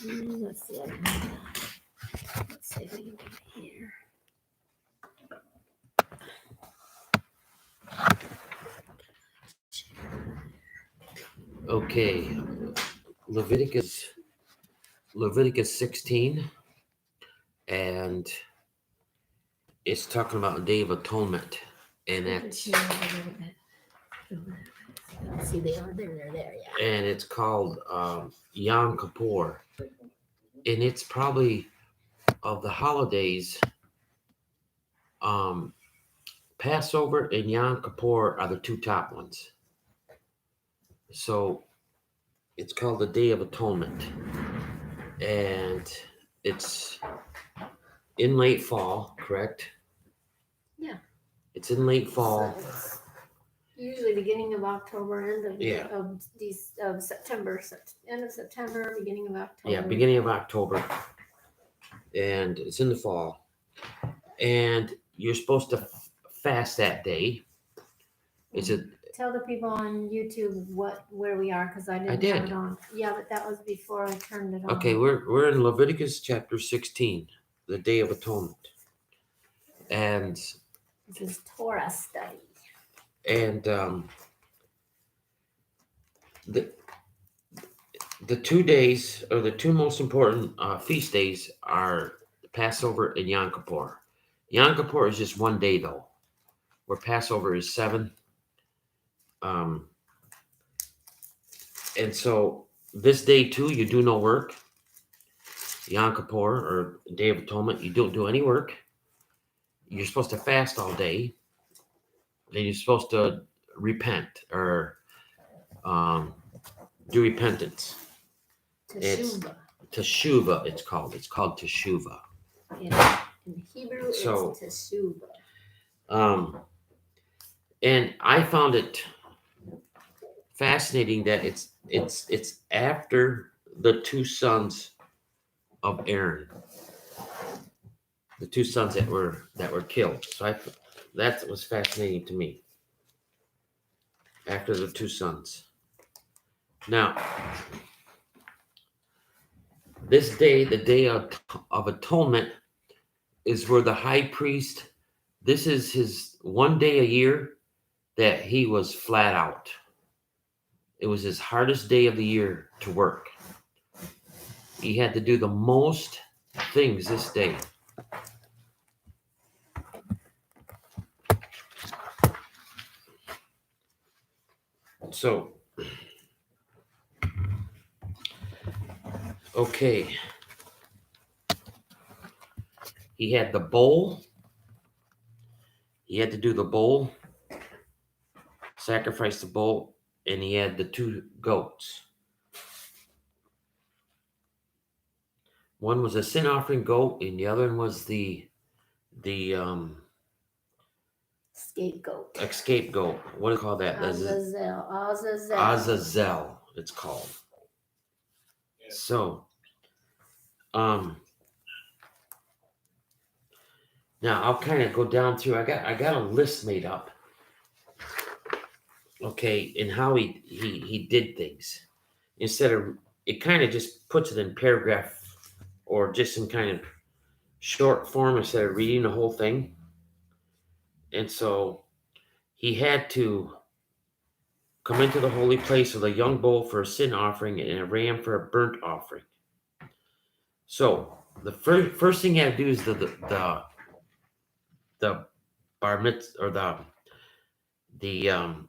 Let's see. Let's see if we can do it here. Okay, Leviticus 16, and it's talking about the Day of Atonement, and that's See, they are there, yeah. and it's called Yom Kippur, and it's probably of the holidays. Passover and Yom Kippur are the two top ones. So it's called the Day of Atonement, and it's in late fall, correct? Yeah. It's in late fall. So usually beginning of October, end of September, end of September, beginning of October. Yeah, beginning of October, and it's in the fall, and you're supposed to fast that day. It's a Tell the people on YouTube where we are, because I didn't did. have it on. Yeah, but that was before I turned it on. Okay, we're in Leviticus chapter 16, the Day of Atonement, and This is Torah Study. and the 2 days, or the two most important feast days, are Passover and Yom Kippur. Yom Kippur is just one day though, where Passover is 7. And so this day too, you do no work. Yom Kippur, or Day of Atonement, you don't do any work. You're supposed to fast all day. Then you're supposed to repent, or do repentance. Teshuvah, it's called. It's called Teshuvah. In Hebrew, it's Teshuvah. And I found it fascinating that it's after the two sons of Aaron, the two sons that were killed. So that was fascinating to me. After the two sons. Now, this day, the Day of Atonement, is where the high priest, this is his one day a year that he was flat out. It was his hardest day of the year to work. He had to do the most things this day. So, okay. He had the bowl. He had to do the bowl, sacrifice the bowl, and he had the 2 goats. One was a sin offering goat, and the other one was the scapegoat. A scapegoat. What do you call that? Azazel. It's called. So, now I'll kind of go down through. I got a list made up. Okay, and how he did things. Instead of, it kind of just puts it in paragraph or just some kind of short form instead of reading the whole thing. And so he had to come into the holy place with a young bull for a sin offering and a ram for a burnt offering. So the first thing he had to do is the bar mitzvah, or the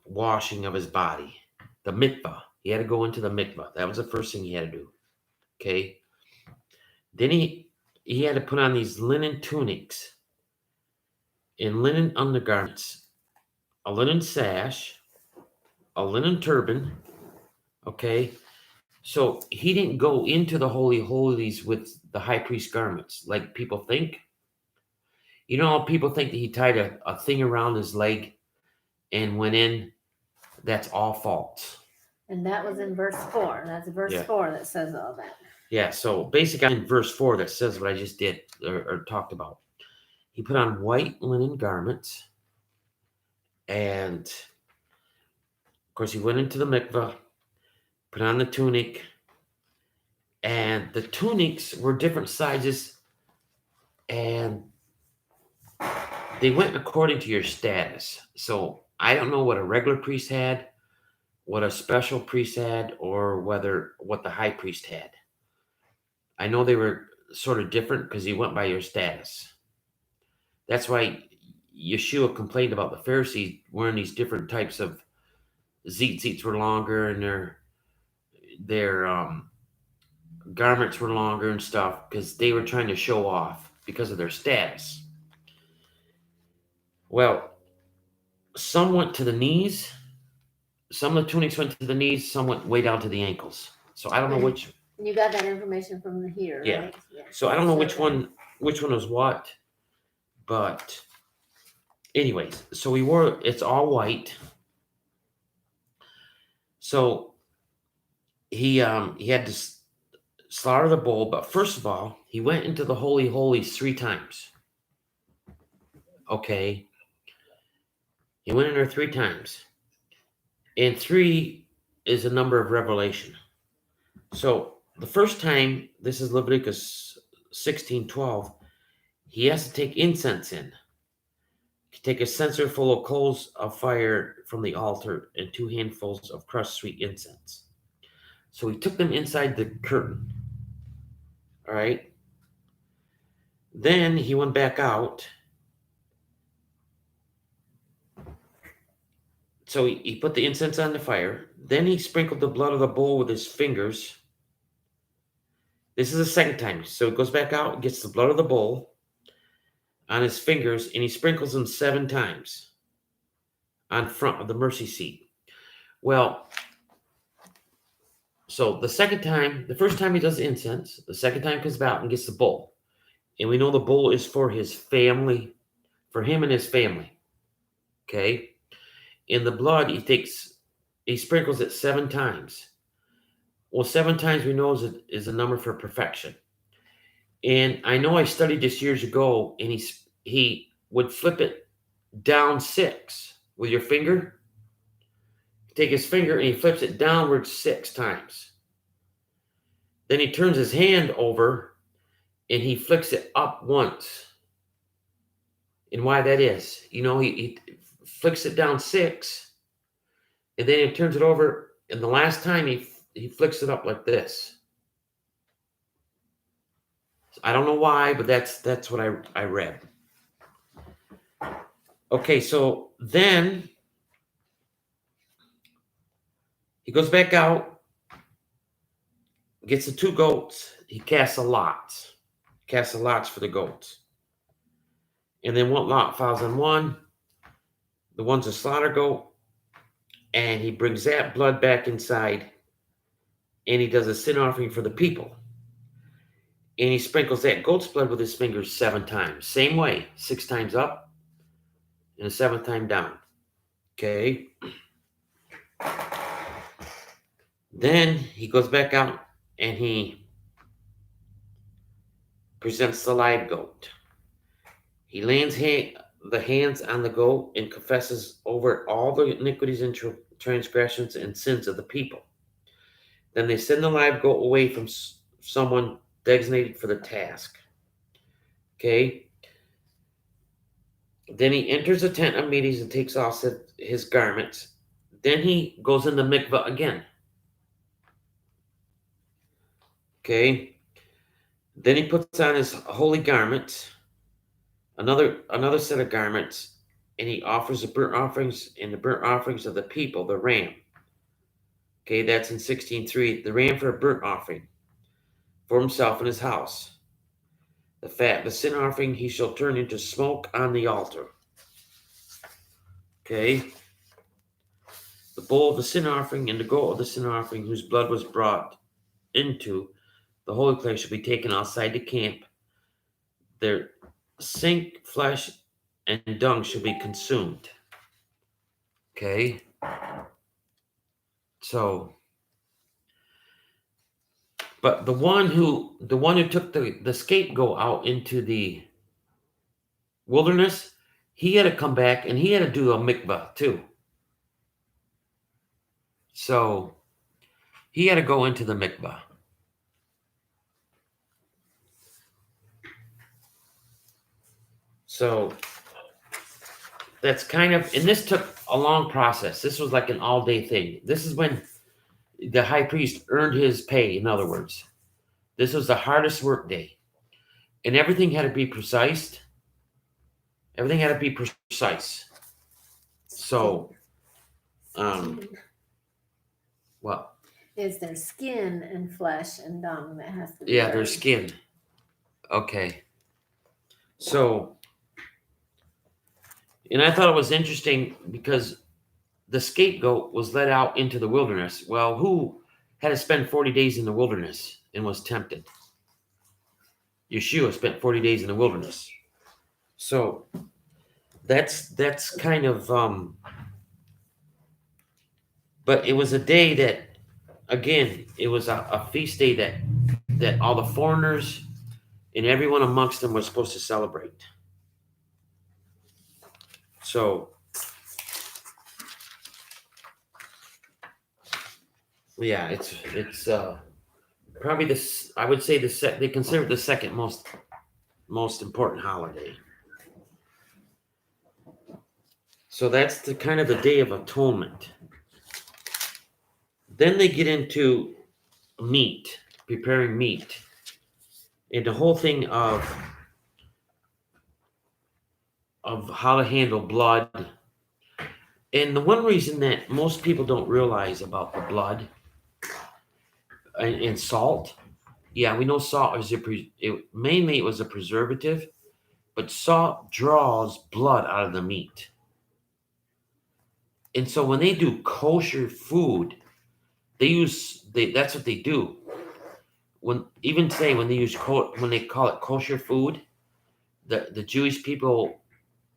washing of his body, the mikvah. He had to go into the mikvah. That was the first thing he had to do. Okay. Then he had to put on these linen tunics and linen undergarments, a linen sash, a linen turban. Okay. So he didn't go into the Holy of Holies with the high priest garments like people think. You know, people think that he tied a thing around his leg and went in. That's all false. And that was in verse 4. That's verse 4 that says all that. Yeah, so basically in verse 4 that says what I just did or talked about. He put on white linen garments, and of course he went into the mikvah, put on the tunic, And the tunics were different sizes, and they went according to your status. So I don't know what a regular priest had, what a special priest had, or what the high priest had. I know they were sort of different because he went by your status. That's why Yeshua complained about the Pharisees wearing these different types of tzitzits were longer, and their garments were longer and stuff because they were trying to show off because of their status. Well, some went to the knees. Some of the tunics went to the knees. Some went way down to the ankles. So I don't know which. You got that information from here, Yeah. right? Yeah. So I don't know which one was what. But anyways, so it's all white. So he had to slaughter the bull, but first of all, he went into the Holy Holies 3 times. Okay. He went in there 3 times. And 3 is a number of revelation. So the first time, this is Leviticus 16:12, he has to take incense in. He take a censer full of coals of fire from the altar and 2 handfuls of crushed sweet incense. So he took them inside the curtain. All right. Then he went back out. So he put the incense on the fire. Then he sprinkled the blood of the bull with his fingers. This is the second time. So he goes back out, gets the blood of the bull on his fingers, and he sprinkles them 7 times on front of the mercy seat. Well, so the first time he does the incense, the second time comes out and gets the bull. And we know the bull is for his family, for him and his family. Okay? In the blood, he sprinkles it 7 times. Well, 7 times we know is a number for perfection. And I know I studied this years ago, and he would flip it down 6 with your finger. Take his finger and he flips it downwards 6 times. Then he turns his hand over and he flicks it up once. And why that is, he flicks it down 6, and then he turns it over, and the last time he flicks it up like this. I don't know why, but that's what I read. Okay, so then he goes back out, gets the 2 goats. He casts a lots for the goats. And then one lot falls on one. The one's a slaughter goat. And he brings that blood back inside. And he does a sin offering for the people. And he sprinkles that goat's blood with his fingers 7 times. Same way. 6 times up and a 7th time down. Okay. Then he goes back out and he presents the live goat. He lands the hands on the goat and confesses over all the iniquities and transgressions and sins of the people. Then they send the live goat away from someone designated for the task. Okay. Then he enters the tent of meetings and takes off his garments. Then he goes in the mikvah again. Okay. Then he puts on his holy garments, another set of garments, and he offers the burnt offerings and the burnt offerings of the people, the ram. Okay, that's in 16:3. The ram for a burnt offering for himself and his house. The fat, the sin offering, he shall turn into smoke on the altar. Okay. The bull of the sin offering and the goat of the sin offering, whose blood was brought into the holy place, shall be taken outside the camp. Their sink, flesh, and dung shall be consumed. Okay. So, but the one who took the scapegoat out into the wilderness, he had to come back and he had to do a mikvah too. So he had to go into the mikvah. So that's kind of, and this took a long process. This was like an all-day thing. This is when the high priest earned his pay, in other words. This was the hardest work day. And everything had to be precise. Everything had to be precise. So, what? Is there skin and flesh and dung that has to be Yeah, buried? there's skin. Okay. So, and I thought it was interesting because the scapegoat was led out into the wilderness. Well, who had to spend 40 days in the wilderness and was tempted? Yeshua spent 40 days in the wilderness. So that's kind of but it was a day that, again, it was a feast day that all the foreigners and everyone amongst them was supposed to celebrate. So yeah, it's probably this, I would say they consider it the second most important holiday. So that's the kind of the Day of Atonement. Then they get into meat, preparing meat, and the whole thing of how to handle blood. And the one reason that most people don't realize about the blood and salt, yeah, we know salt is mainly it was a preservative, but salt draws blood out of the meat. And so when they do kosher food, that's what they do. Even today when when they call it kosher food, the Jewish people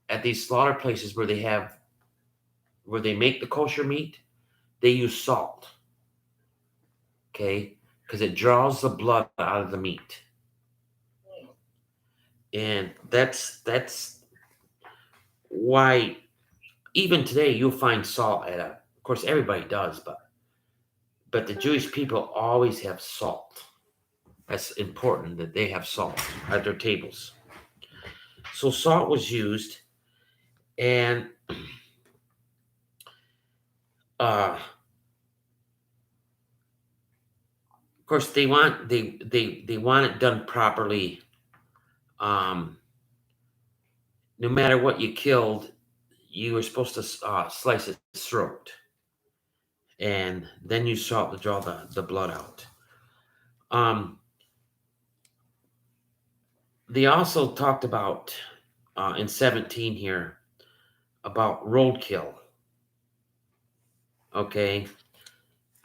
at these slaughter places where they make the kosher meat, they use salt. Okay? Because it draws the blood out of the meat. And that's why even today you'll find salt of course everybody does, but the Jewish people always have salt. That's important that they have salt at their tables. So salt was used, and of course they want it done properly. No matter what you killed, you were supposed to slice its throat, and then you salt to draw the blood out. They also talked about in 17 here about roadkill. Okay,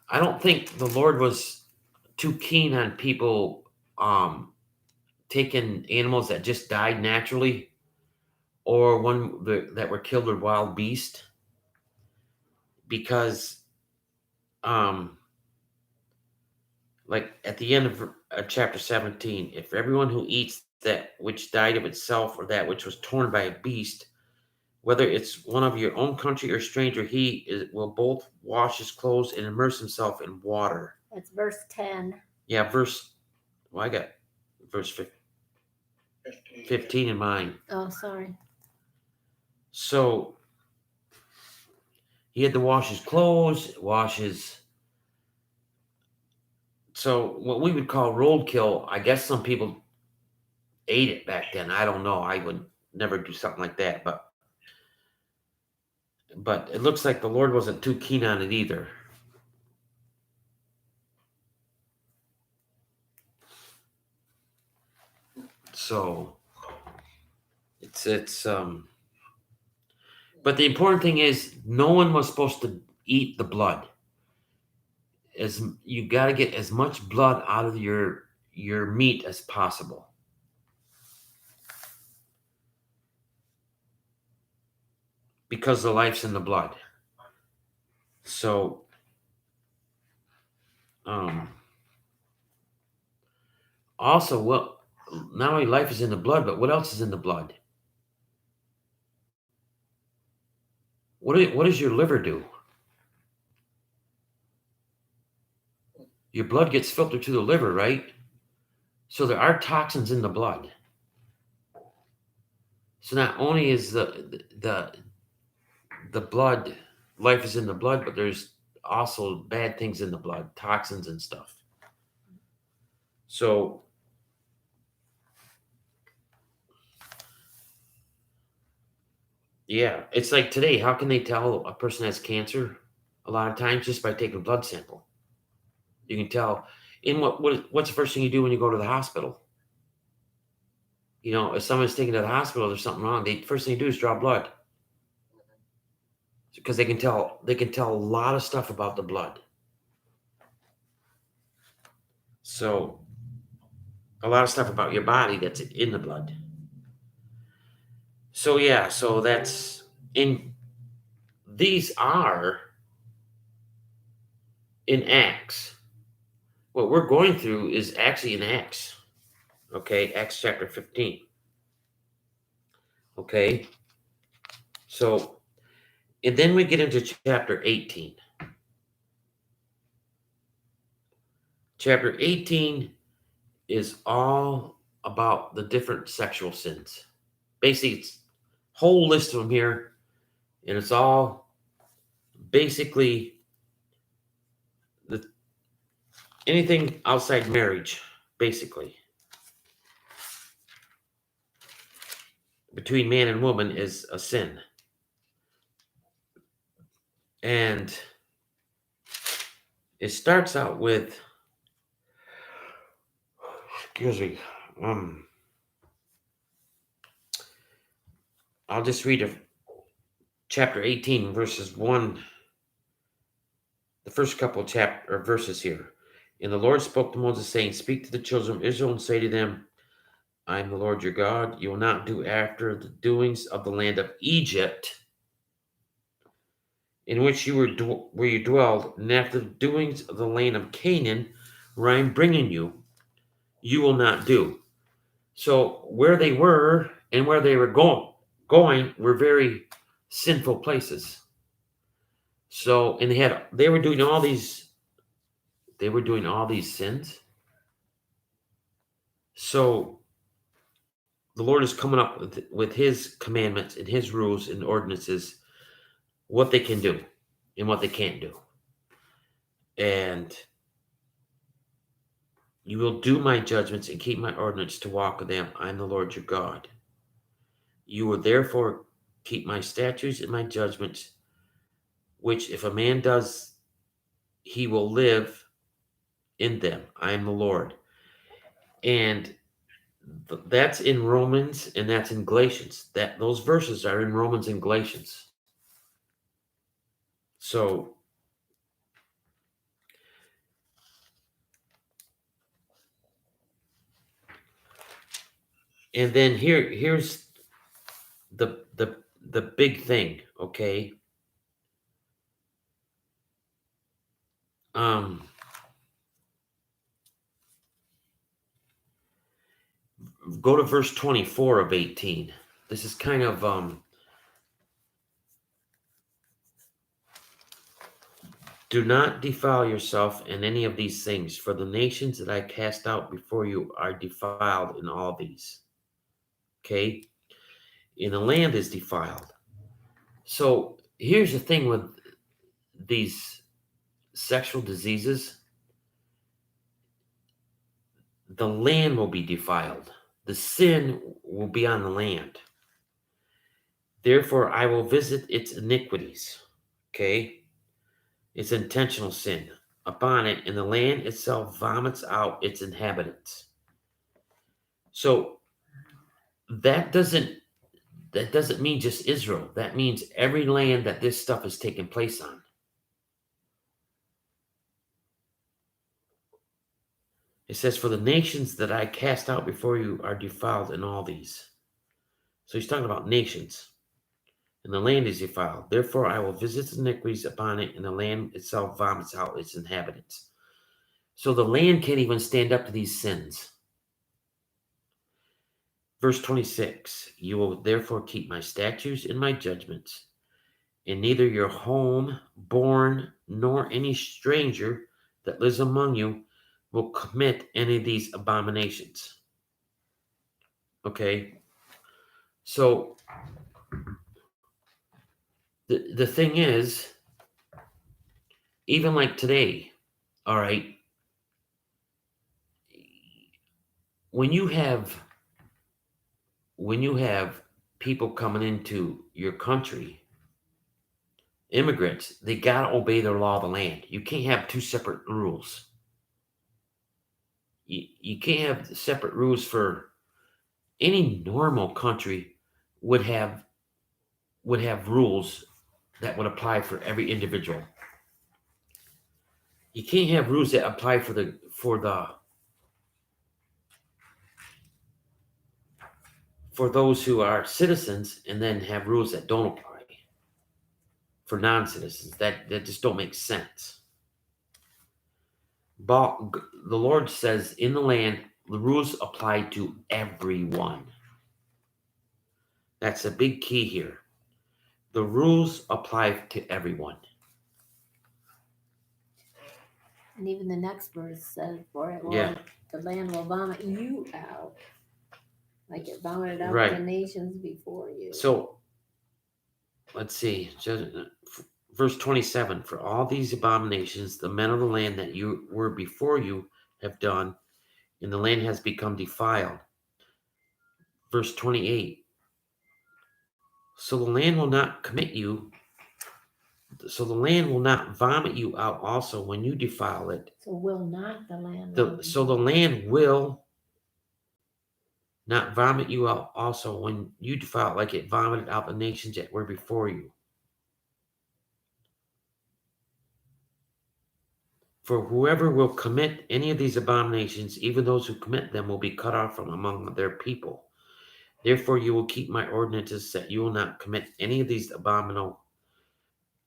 I don't think the Lord was too keen on people taking animals that just died naturally or that were killed with wild beast, because like at the end of chapter 17, if everyone who eats that which died of itself or that which was torn by a beast, whether it's one of your own country or stranger, will both wash his clothes and immerse himself in water. That's verse 10. Yeah, I got verse 15 in mine. Oh, sorry. So he had to wash his clothes, so what we would call roadkill, I guess some people ate it back then. I don't know. I would never do something like that, but it looks like the Lord wasn't too keen on it either. So it's but the important thing is no one was supposed to eat the blood. As you got to get as much blood out of your meat as possible. Because the life's in the blood. So also, not only life is in the blood, but what else is in the blood? What does your liver do? Your blood gets filtered to the liver, right? So there are toxins in the blood. So not only is the blood, life is in the blood, but there's also bad things in the blood, toxins and stuff. So yeah, it's like today. How can they tell a person has cancer? A lot of times, just by taking a blood sample, you can tell. In what's the first thing you do when you go to the hospital? If someone's taken to the hospital, there's something wrong. The first thing you do is draw blood because they can tell. They can tell a lot of stuff about the blood. So a lot of stuff about your body that's in the blood. So yeah, so that's in. These are in Acts. What we're going through is actually in Acts. Okay, Acts chapter 15. Okay, so, and then we get into chapter 18. Chapter 18 is all about the different sexual sins. Basically, it's a whole list of them here, and it's all basically anything outside marriage, basically. Between man and woman is a sin. And it starts out with, excuse me, I'll just read chapter 18, verses 1, the first couple of verses here. And the Lord spoke to Moses, saying, Speak to the children of Israel and say to them, I am the Lord your God. You will not do after the doings of the land of Egypt, in which you where you dwelled, and after the doings of the land of Canaan, where I am bringing you, you will not do. So where they were and where they were going were very sinful places. So, and they were doing all these sins. So the Lord is coming up with his commandments and his rules and ordinances, what they can do and what they can't do. And you will do my judgments and keep my ordinance to walk with them. I am the Lord your God. You will therefore keep my statutes and my judgments, which if a man does, he will live in them. I am the Lord. And that's in Romans and that's in Galatians. Those verses are in Romans and Galatians. So and then here's the big thing, okay? Go to verse 24 of 18. This is kind of do not defile yourself in any of these things, for the nations that I cast out before you are defiled in all these. Okay? And the land is defiled. So here's the thing with these sexual diseases. The land will be defiled. The sin will be on the land. Therefore, I will visit its iniquities. Okay? Its intentional sin upon it, and the land itself vomits out its inhabitants. So that doesn't mean just Israel. That means every land that this stuff is taking place on. It says, for the nations that I cast out before you are defiled in all these. So he's talking about nations. And the land is defiled. Therefore I will visit iniquities upon it, and the land itself vomits out its inhabitants. So the land can't even stand up to these sins. Verse 26, you will therefore keep my statutes and my judgments, and neither your home born nor any stranger that lives among you will commit any of these abominations. Okay? So the thing is, even like today, all right, when you have people coming into your country, immigrants, they gotta obey their law of the land. You can't have two separate rules. You can't have separate rules for any normal country would have rules that would apply for every individual. You can't have rules that apply for those who are citizens and then have rules that don't apply for non-citizens. That just don't make sense. But the Lord says in the land, the rules apply to everyone. That's a big key here. The rules apply to everyone. And even the next verse says, for it will, Yeah. the land will vomit you out, like it vomited out Right. the nations before you. So, let's see. Verse 27, for all these abominations, the men of the land that you were before you have done, and the land has become defiled. Verse 28, so the land will not vomit you out also when you defile it. So will not the land. So the land will not vomit you out also when you defile it, like it vomited out the nations that were before you. For whoever will commit any of these abominations, even those who commit them, will be cut off from among their people. Therefore you will keep my ordinances, that you will not commit any of these abominable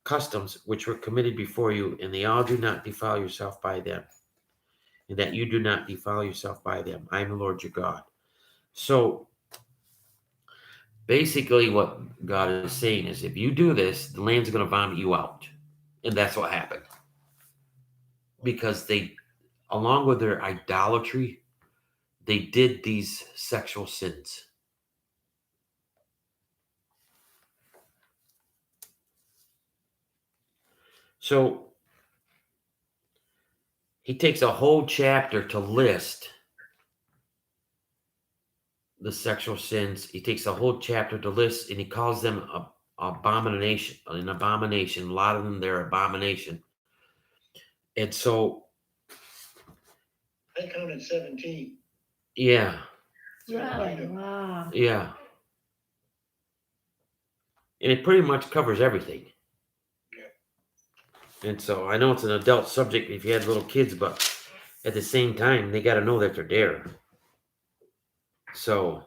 customs which were committed before you, and they all do not defile yourself by them, and that you do not defile yourself by them. I am the Lord your God. So basically what God is saying is, if you do this, the land's going to vomit you out. And that's what happened. Because they, along with their idolatry, they did these sexual sins. So he takes a whole chapter to list the sexual sins. He takes a whole chapter to list, and he calls them an abomination. A lot of them, they're abomination. And so I counted 17. yeah. Really? Wow. Yeah. And it pretty much covers everything. Yeah. And so I know it's an adult subject if you had little kids, but at the same time, they got to know that they're there. So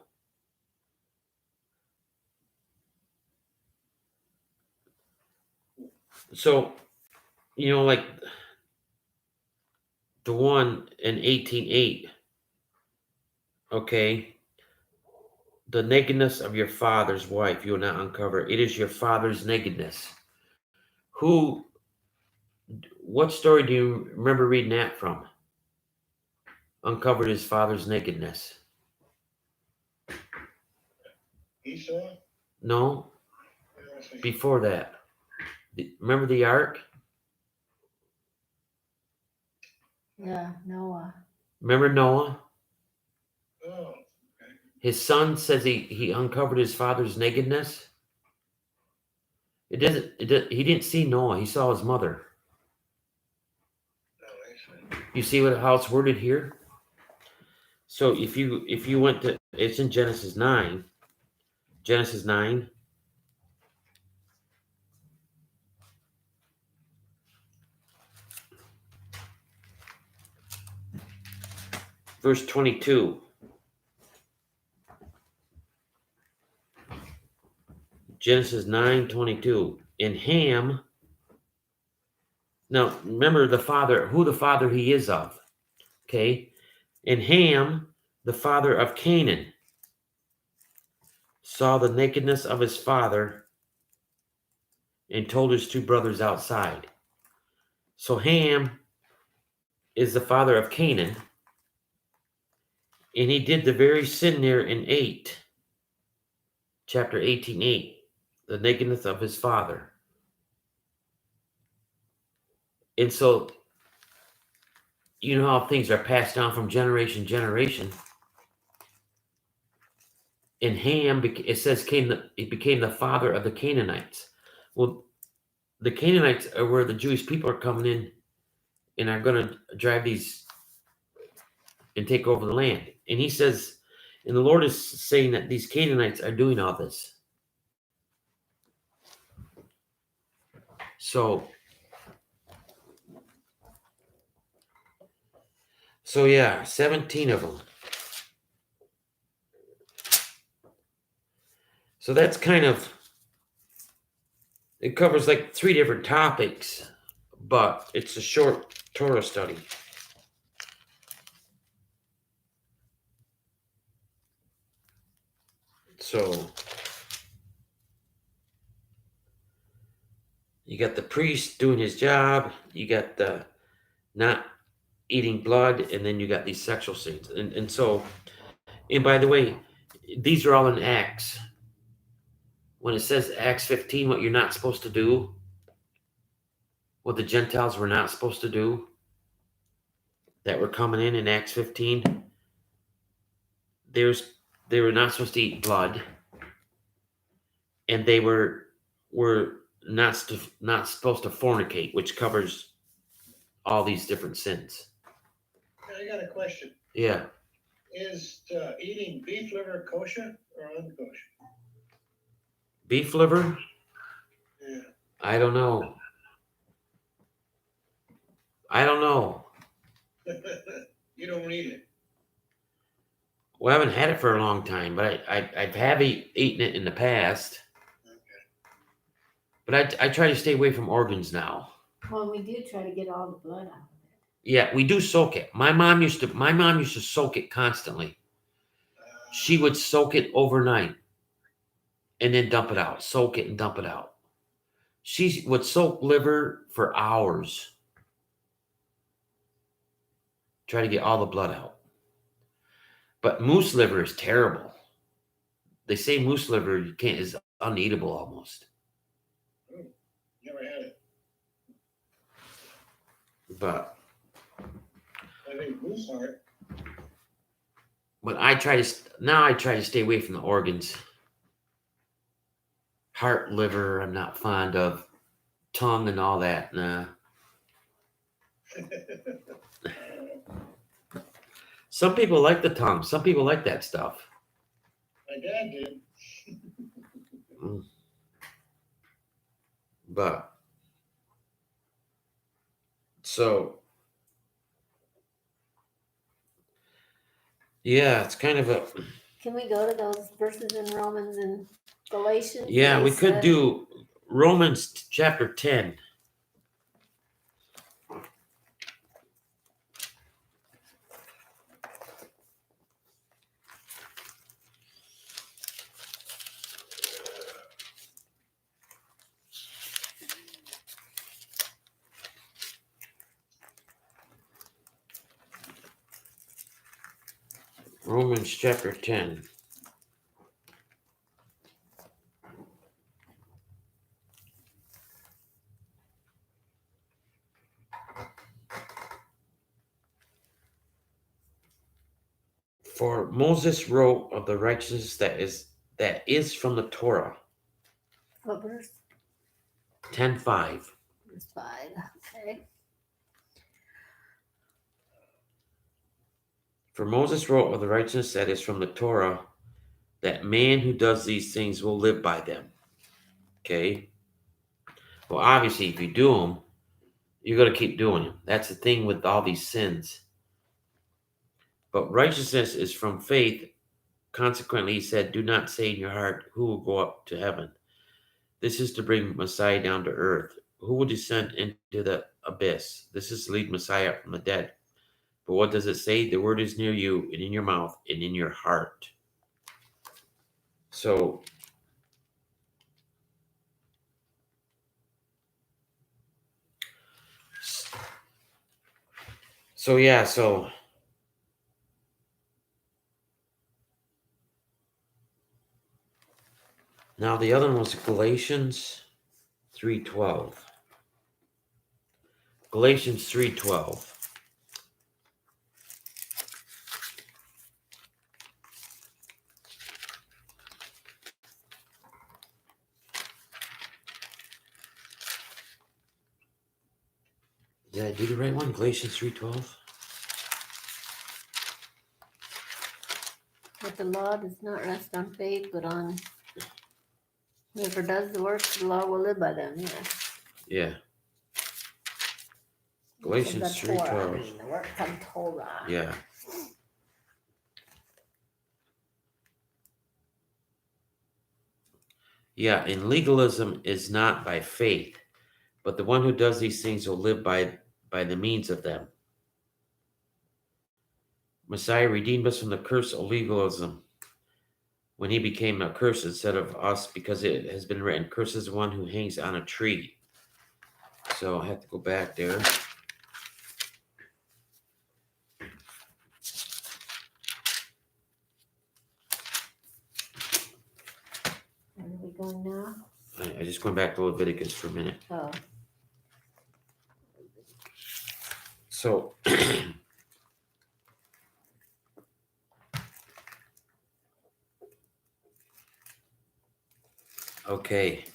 like the one in 18:8, okay, the nakedness of your father's wife you will not uncover. It is your father's nakedness. What story do you remember reading that from? Uncovered his father's nakedness. Esau? No, before that. Remember the ark? Yeah, Noah. Remember Noah? Oh, okay. His son says he uncovered his father's nakedness. He didn't see Noah. He saw his mother. No, You see how it's worded here? So if you went to, it's in Genesis 9. Genesis 9. Verse 22. Genesis 9:22. And Ham. Now remember who the father he is of. Okay? And Ham, the father of Canaan, saw the nakedness of his father and told his two brothers outside. So Ham is the father of Canaan, and he did the very sin there in chapter 18:8, the nakedness of his father. And so, you know how things are passed down from generation to generation. And Ham, it says, he became the father of the Canaanites. Well, the Canaanites are where the Jewish people are coming in and are going to drive these and take over the land. And he says, and the Lord is saying that these Canaanites are doing all this. So yeah, 17 of them. So that's kind of, it covers like 3 different topics, but it's a short Torah study. So you got the priest doing his job, you got the not eating blood, and then you got these sexual sins. And so, and by the way, these are all in Acts. When it says Acts 15, what you're not supposed to do, what the Gentiles were not supposed to do, that were coming in Acts 15, they were not supposed to eat blood, and they were not supposed to fornicate, which covers all these different sins. I got a question. Yeah. Is eating beef liver kosher or unkosher? Beef liver? Yeah. I don't know. You don't eat it. Well, I haven't had it for a long time, but I've have eaten it in the past. Okay. But I try to stay away from organs now. Well, we do try to get all the blood out of it. Yeah, we do soak it. My mom used to soak it constantly. She would soak it overnight and then dump it out. Soak it and dump it out. She would soak liver for hours. Try to get all the blood out. But moose liver is terrible. They say moose liver is uneatable almost. Never had it. But I think moose heart. But I try to stay away from the organs. Heart, liver, I'm not fond of. Tongue and all that, nah. Some people like the tongue. Some people like that stuff. My dad did. But so yeah, it's kind of a. Can we go to those verses in Romans and Galatians? Yeah, we could do Romans chapter 10. Romans chapter 10. For Moses wrote of the righteousness that is from the Torah. What verse? 10:5. Verse 5. Okay. For Moses wrote of the righteousness that is from the Torah, that man who does these things will live by them. Okay? Well, obviously, if you do them, you're going to keep doing them. That's the thing with all these sins. But righteousness is from faith. Consequently, he said, do not say in your heart, who will go up to heaven? This is to bring Messiah down to earth. Who will descend into the abyss? This is to lead Messiah from the dead. But what does it say? The word is near you and in your mouth and in your heart. So yeah, so Now the other one was Galatians 3:12. Galatians 3:12. Did I do the right one? Galatians 3:12? But the law does not rest on faith, but on whoever does the works, the law will live by them. Yes. Yeah. Galatians The Torah, 3:12. the works of Torah. Yeah. Yeah, and legalism is not by faith, but the one who does these things will live by the means of them. Messiah redeemed us from the curse of legalism when he became a curse instead of us, because it has been written, "Curse is the one who hangs on a tree." So I have to go back there. Where are we going now? I just went back to Leviticus for a minute. Oh. So okay.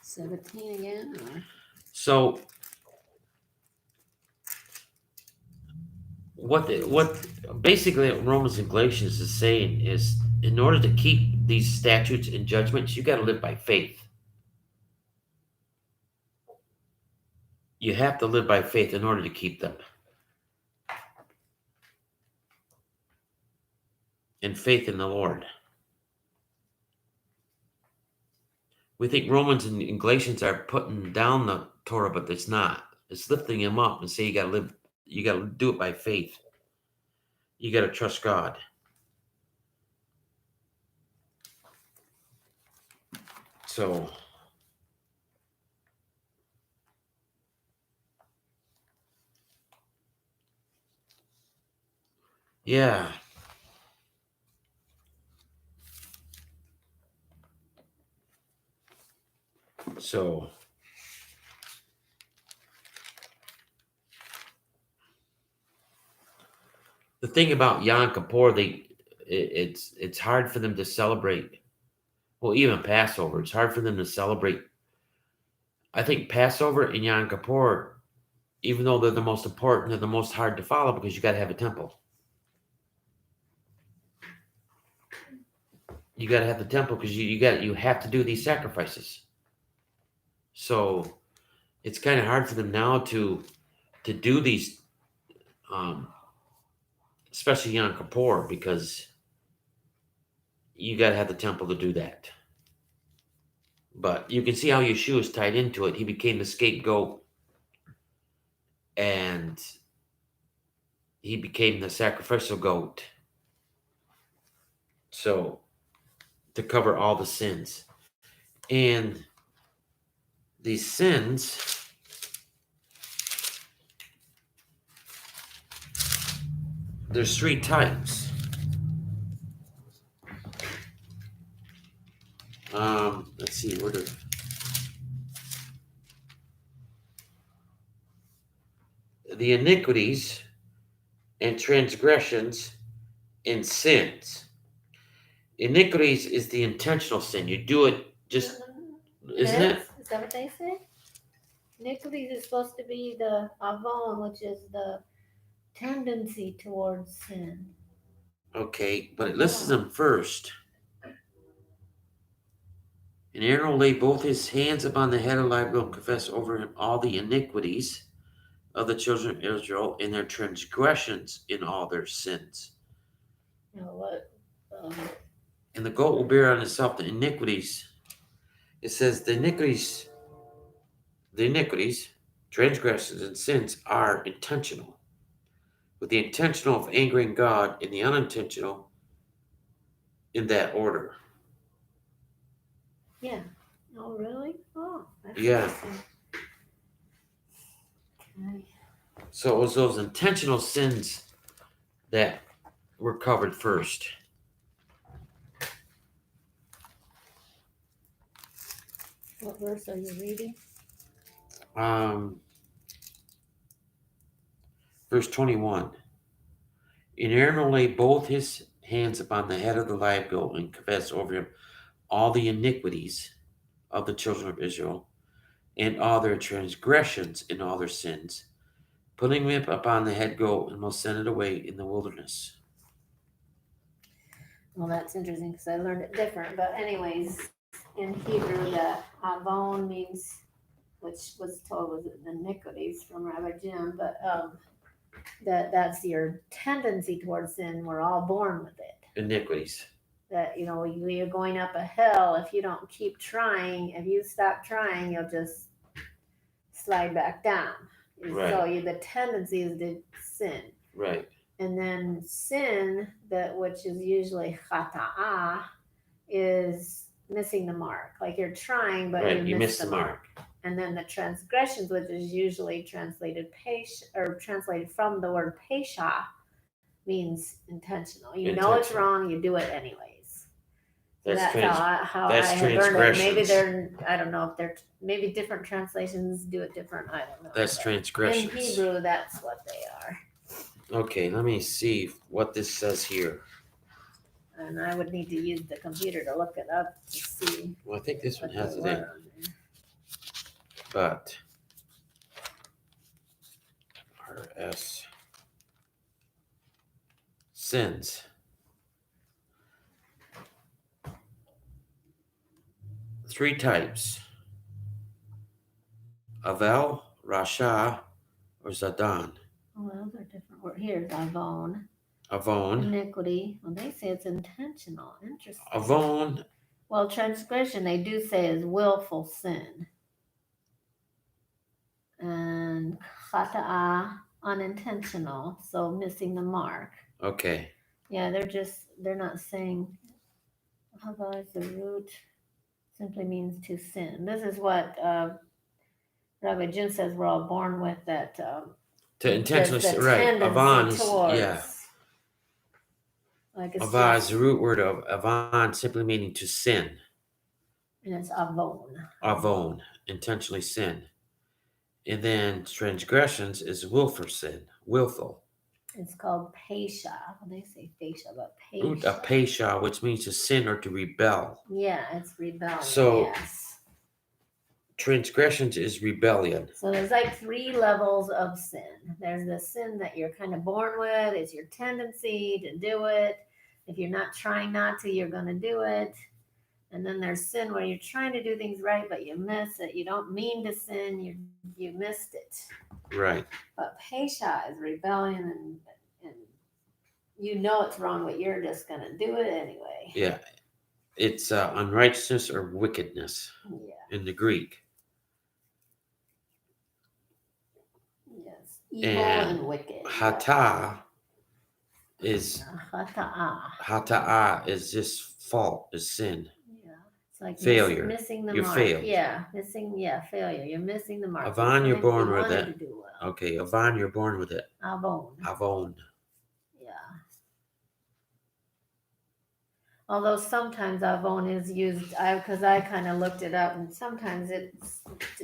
17 again? Or? So what basically what Romans and Galatians is saying is, in order to keep these statutes and judgments, you got to live by faith. You have to live by faith in order to keep them. And faith in the Lord. We think Romans and Galatians are putting down the Torah, but it's not. It's lifting him up and say you got to do it by faith. You got to trust God. So yeah. So the thing about Yom Kippur, it's hard for them to celebrate. Well, even Passover, it's hard for them to celebrate. I think Passover and Yom Kippur, even though they're the most important, they're the most hard to follow because you got to have a temple. You got to have the temple because you have to do these sacrifices. So it's kind of hard for them now to do these, especially Yom Kippur, because you got to have the temple to do that. But you can see how Yeshua is tied into it. He became the scapegoat, and he became the sacrificial goat. So to cover all the sins. And these sins, there's 3 types. Let's see, the iniquities and transgressions and sins. Iniquities is the intentional sin. You do it just, isn't it? Is that what they say? Iniquities is supposed to be the Avone, which is the tendency towards sin. Okay, but it lists them first. And Aaron will lay both his hands upon the head of Levi and confess over him all the iniquities of the children of Israel and their transgressions in all their sins. You know what? And the goat will bear on itself the iniquities. It says the iniquities, transgressions, and sins are intentional. With the intentional of angering God and the unintentional in that order. Yeah. Oh, really? Oh, that's Yeah. interesting. Okay. So it was those intentional sins that were covered first. What verse are you reading? Verse 21. And Aaron will lay both his hands upon the head of the live goat and confess over him all the iniquities of the children of Israel and all their transgressions and all their sins, putting him upon the head goat and will send it away in the wilderness. Well, that's interesting because I learned it different. But anyways, in Hebrew, the Avone means, which was told was iniquities from Rabbi Jim, but that's your tendency towards sin. We're all born with it. Iniquities. That, you're going up a hill. If you don't keep trying, if you stop trying, you'll just slide back down. Right. So the tendency is to sin. Right. And then sin, which is usually Khata'ah, is missing the mark. Like you're trying, but Right. you miss the mark. And then the transgressions, which is usually translated Pesha, or translated from the word Pesha, means intentional. You know it's wrong, you do it anyways. That's how I have learned it. Maybe I don't know if maybe different translations do it different. I don't know. That's transgressions. In Hebrew, that's what they are. Okay, let me see what this says here. And I would need to use the computer to look it up to see. Well, I think this one has it in. But RS sins. 3 types. Avel, Rasha, or Zadan. Oh, those are different words. Here's Avone. Avone. Iniquity. Well, they say it's intentional. Interesting. Avone. Well, transgression, they do say is willful sin. And Khata'ah, unintentional. So missing the mark. Okay. Yeah, they're not saying, how about the root simply means to sin. This is what Rabbi Jim says we're all born with that. To intentionally sin, right. Avon is, yeah. Like Avon is the root word of Avon, simply meaning to sin. And it's Avone. Avone, intentionally sin. And then transgressions is willful sin, willful. It's called Pesha. They say Pesha, but Pesha. Root of Pesha, which means to sin or to rebel. Yeah, it's rebellion. So, yes. Transgressions is rebellion. So there's like 3 levels of sin. There's the sin that you're kind of born with. It's your tendency to do it. If you're not trying not to, you're going to do it. And then there's sin where you're trying to do things right, but you miss it. You don't mean to sin. You missed it. Right. But Pesha is rebellion, and you know it's wrong, but you're just going to do it anyway. Yeah. It's unrighteousness or wickedness in the Greek. Yes. Evil and wicked. Khata'ah is just fault, is sin. Yeah. It's like failure. Missing the you mark. Failed. Yeah. Failure. You're missing the mark. Avon, you're born with it. To do well. Okay, Avon, you're born with it. Avone. Yeah. Although sometimes Avone is used, because I kind of looked it up, and sometimes it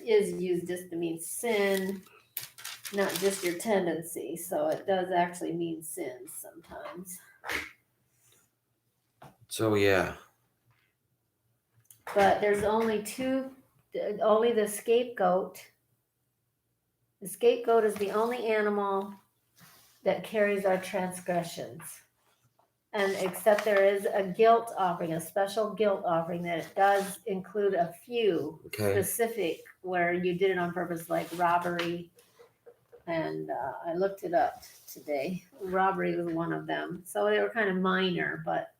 is used just to mean sin, not just your tendency. So it does actually mean sin sometimes. So, yeah. But there's only the scapegoat. The scapegoat is the only animal that carries our transgressions. And except there is a guilt offering, a special guilt offering that it does include a few specific where you did it on purpose, like robbery. And I looked it up today. Robbery was one of them. So they were kind of minor, but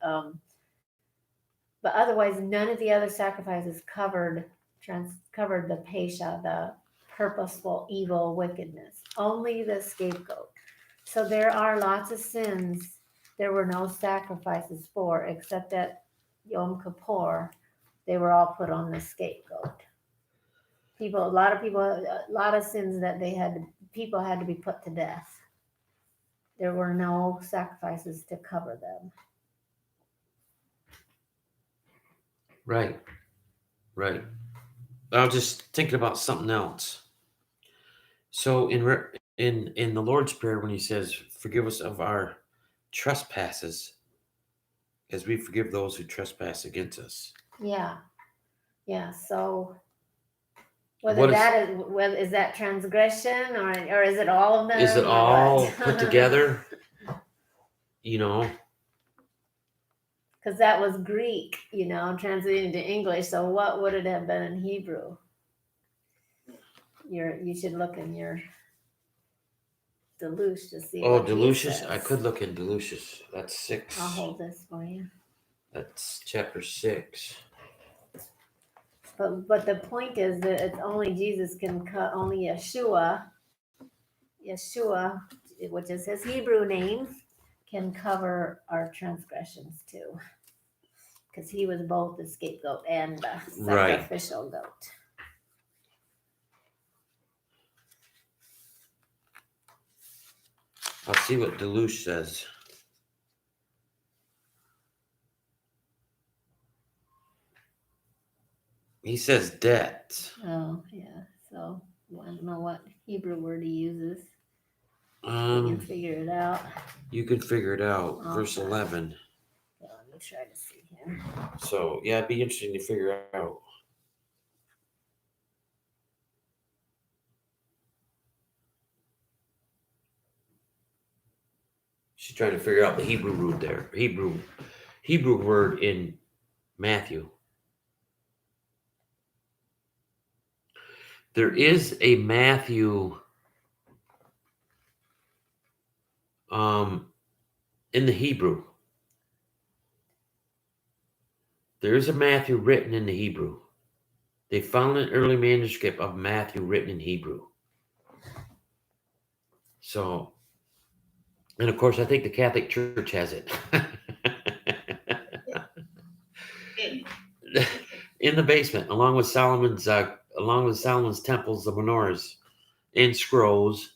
otherwise none of the other sacrifices covered the Pesha, the purposeful evil wickedness. Only the scapegoat. So there are lots of sins there were no sacrifices for, except at Yom Kippur, they were all put on the scapegoat. A lot of sins that people had to be put to death. There were no sacrifices to cover them. Right. I was just thinking about something else. So in the Lord's Prayer, when He says, "Forgive us of our trespasses, as we forgive those who trespass against us." Yeah. Yeah. So What whether is is that transgression or is it all of them is it or all what? put together? You know, Because that was Greek, translated into English. So what would it have been in Hebrew? You should look in your Deluge to see oh, what he Delucius. I says. could look in Delucius. That's 6. I'll hold this for you. That's chapter 6. But the point is that it's only Jesus can cut. Only Yeshua, which is his Hebrew name, can cover our transgressions too, because he was both the scapegoat and the Right. sacrificial goat. I'll see what Deluge says. He says debt. Oh yeah, so I don't know what Hebrew word he uses. We can figure it out. You can figure it out. Oh, Verse fine. 11. Yeah, let me try to see here. So yeah, it'd be interesting to figure out. She's trying to figure out the Hebrew root there. Hebrew word in Matthew. There is a Matthew in the Hebrew. There is a Matthew written in the Hebrew. They found an early manuscript of Matthew written in Hebrew. So, and of course, I think the Catholic Church has it. In the basement, along with Solomon's temples, the menorahs, and scrolls.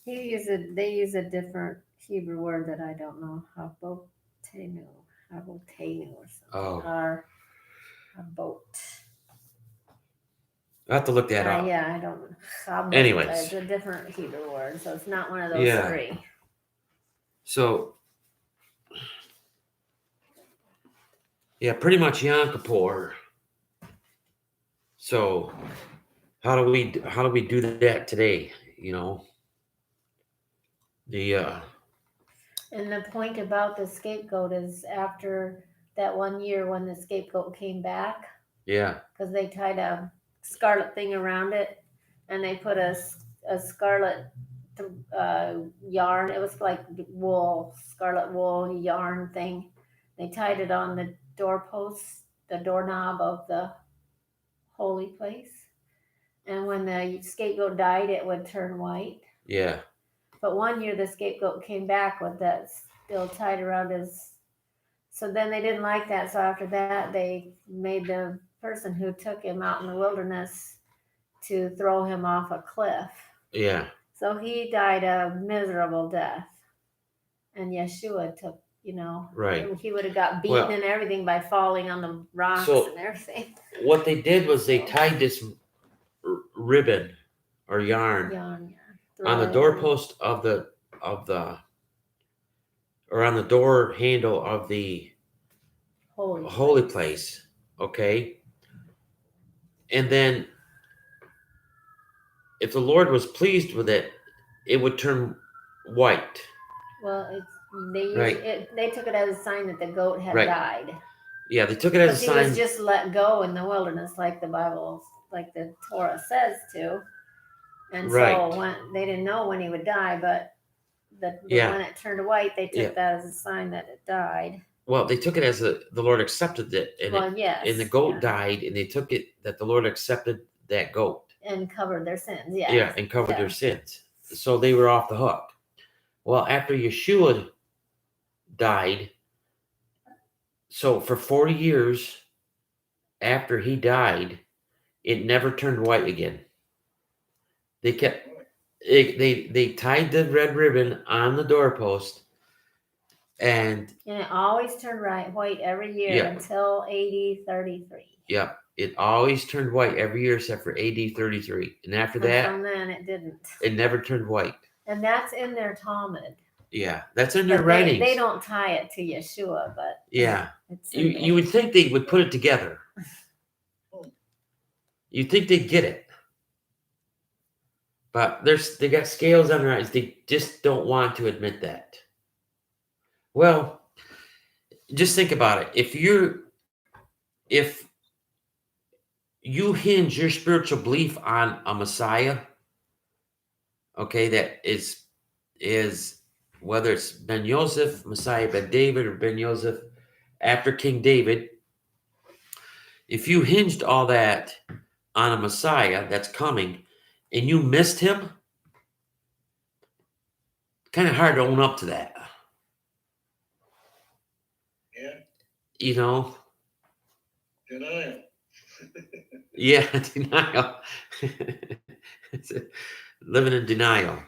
They use a different Hebrew word that I don't know. Habotenu or something. Oh. Or habot. I have to look that up. Yeah, I don't know. Habot. Anyways. It's a different Hebrew word, so it's not one of those Yeah. three. So, yeah, pretty much Yom Kippur. So, how do we do that today? And the point about the scapegoat is after that 1 year when the scapegoat came back, yeah, because they tied a scarlet thing around it, and they put a scarlet yarn. It was like scarlet wool yarn thing. They tied it on the doorpost, the doorknob of the holy place. And when the scapegoat died, it would turn white. yeah. But 1 year the scapegoat came back with that still tied around his. So then they didn't like that. So after that, they made the person who took him out in the wilderness to throw him off a cliff. Yeah. So he died a miserable death. And Yeshua took, Right. he would have got beaten and everything by falling on the rocks and everything. What they did was they tied this ribbon or yarn on the doorpost of the or on the door handle of the holy place. Okay. And then if the Lord was pleased with it, it would turn white. Well, they took it as a sign that the goat had died. Yeah, they took it as a sign. He was just let go in the wilderness, like the Bible, like the Torah says to. And so when they didn't know when he would die, but when it turned white, they took that as a sign that it died. Well, they took it as the Lord accepted it, and and the goat died, and they took it that the Lord accepted that goat and covered their sins. Yeah, and covered their sins, so they were off the hook. Well, after Yeshua died, so for 40 years after he died, it never turned white again. They kept they tied the red ribbon on the doorpost, and it always turned white every year until AD 33. Yeah. It always turned white every year except for AD 33. And after And that, from then it didn't. it never turned white. And that's in their Talmud. Yeah, that's in their But writings. they don't tie it to Yeshua, but Yeah. it's in there. You would think they would put it together. You'd think they'd get it. But they got scales on their eyes. They just don't want to admit that. Well, just think about it. If you hinge your spiritual belief on a Messiah, okay, that is whether it's Ben Yosef, Messiah Ben David, or Ben Yosef after King David, if you hinged all that on a Messiah that's coming and you missed him, kind of hard to own up to that. Yeah, You know? denial. Yeah, denial. Living in denial.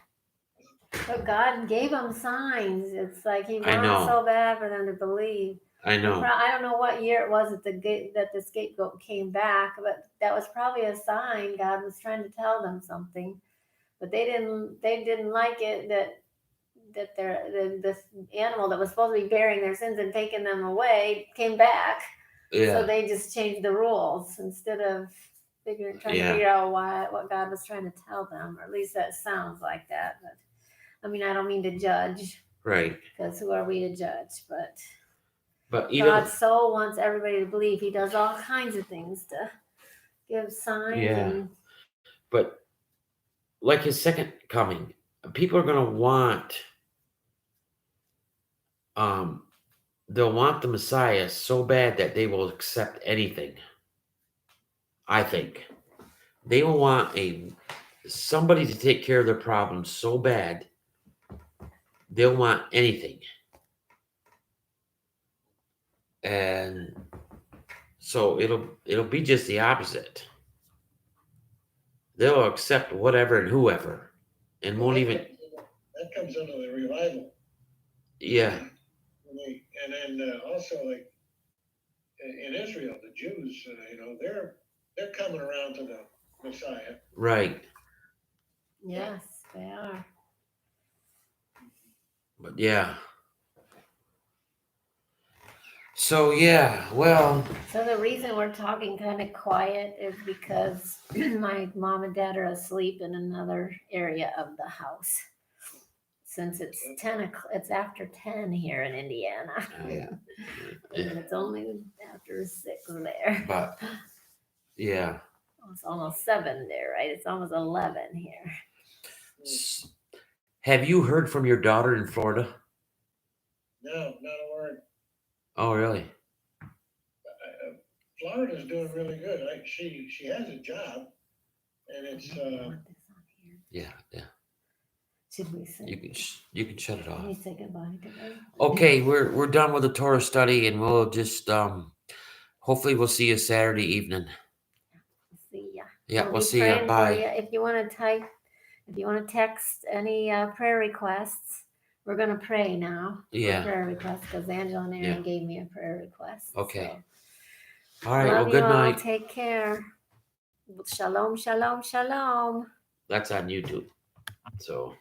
But God gave them signs. It's like He I wanted know. so bad for them to believe. I know. I don't know what year it was that the scapegoat came back, but that was probably a sign God was trying to tell them something. But they didn't like it that this animal that was supposed to be bearing their sins and taking them away came back. Yeah. So they just changed the rules instead of trying to figure out what God was trying to tell them, or at least that sounds like that. But I mean, I don't mean to judge, Right. because who are we to judge? But you God know, so wants everybody to believe. He does all kinds of things to give signs. Yeah. But like his second coming, people are gonna want they'll want the Messiah so bad that they will accept anything. I think they will want somebody to take care of their problems so bad they'll want anything. And so it'll be just the opposite. They'll accept whatever and whoever, and won't even. That comes under the revival. Yeah. And then also, like in Israel, the Jews, they're coming around to the Messiah. Right. Yes, they are. But yeah. So yeah, well. So the reason we're talking kind of quiet is because my mom and dad are asleep in another area of the house. Since it's 10 o'clock, it's after 10 here in Indiana. Oh, yeah. And it's only after 6 there. But yeah. It's almost 7 there, right? It's almost 11 here. Have you heard from your daughter in Florida? No, not a word. Oh, really? Florida's doing really good. She has a job, and it's Yeah. Should we say? You can shut it off. Can we say goodbye to them? Okay, we're done with the Torah study, and we'll just hopefully we'll see you Saturday evening. See ya. Yeah, we'll see you. Praying for Bye. you. If you want to text any prayer requests, we're going to pray now. Yeah. Prayer requests, because Angela and Aaron gave me a prayer request. Okay. So. All right. Love Well, good you all. night. Take care. Shalom, shalom, shalom. That's on YouTube. So.